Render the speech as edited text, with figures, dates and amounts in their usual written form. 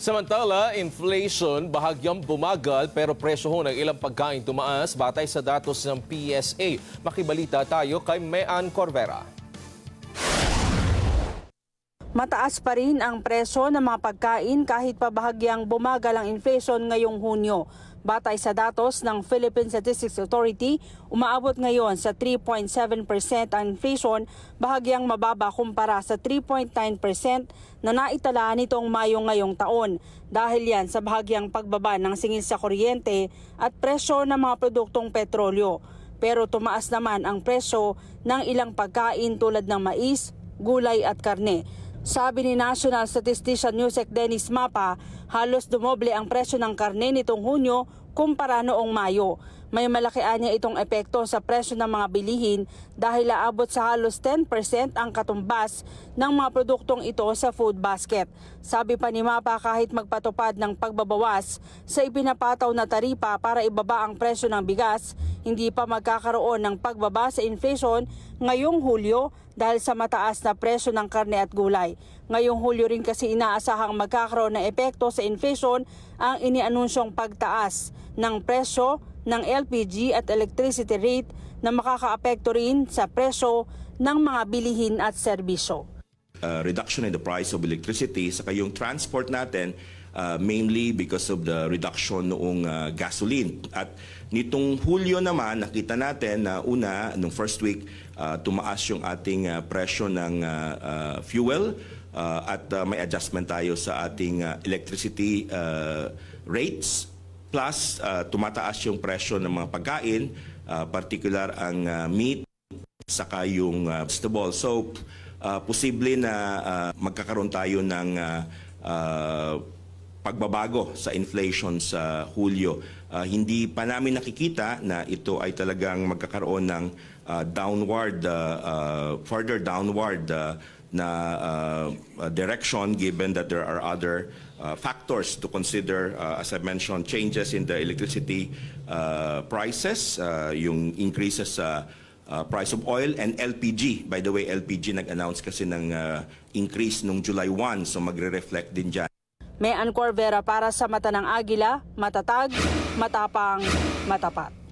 Samantala, inflation bahagyang bumagal pero presyo ho ng ilang pagkain tumaas batay sa datos ng PSA. Makibalita tayo kay Mean Corvera. Mataas pa rin ang presyo ng mga pagkain kahit pa bahagyang bumagal ang inflation ngayong Hunyo. Batay sa datos ng Philippine Statistics Authority, umaabot ngayon sa 3.7% ang inflation, bahagyang mababa kumpara sa 3.9% na naitala nitong Mayo ngayong taon. Dahil yan sa bahagyang pagbaba ng singil sa kuryente at presyo ng mga produktong petrolyo. Pero tumaas naman ang presyo ng ilang pagkain tulad ng mais, gulay at karne. Sabi ni National Statistician Yusek Dennis Mapa, halos dumoble ang presyo ng karne nitong Hunyo kumpara noong Mayo. May malaki niya itong epekto sa presyo ng mga bilihin dahil aabot sa halos 10% ang katumbas ng mga produktong ito sa food basket. Sabi pa ni Mapa, kahit magpatupad ng pagbabawas sa ipinapataw na taripa para ibaba ang presyo ng bigas, hindi pa magkakaroon ng pagbaba sa inflation ngayong Hulyo dahil sa mataas na presyo ng karne at gulay. Ngayong Hulyo rin kasi inaasahang magkakaroon ng epekto sa inflation ang inianunsyong pagtaas ng presyo ng LPG at electricity rate na makakaapekto rin sa presyo ng mga bilihin at serbisyo. Reduction in the price of electricity, saka yung transport natin, mainly because of the reduction noong gasoline. At nitong Hulyo naman, nakita natin na nung first week, tumaas yung ating presyo ng fuel at may adjustment tayo sa ating electricity rates. Plus, tumataas yung presyo ng mga pagkain, particular ang meat, saka yung vegetable. So, posible na magkakaroon tayo ng pagbabago sa inflation sa Hulyo. Hindi pa namin nakikita na ito ay talagang magkakaroon ng further downward na direction, given that there are other factors to consider, as I mentioned, changes in the electricity prices, yung increases sa price of oil and LPG. By the way, LPG nag-announce kasi ng increase nung July 1, so magre-reflect din dyan. Mean Corvera para sa Mata ng Agila, matatag, matapang, matapat.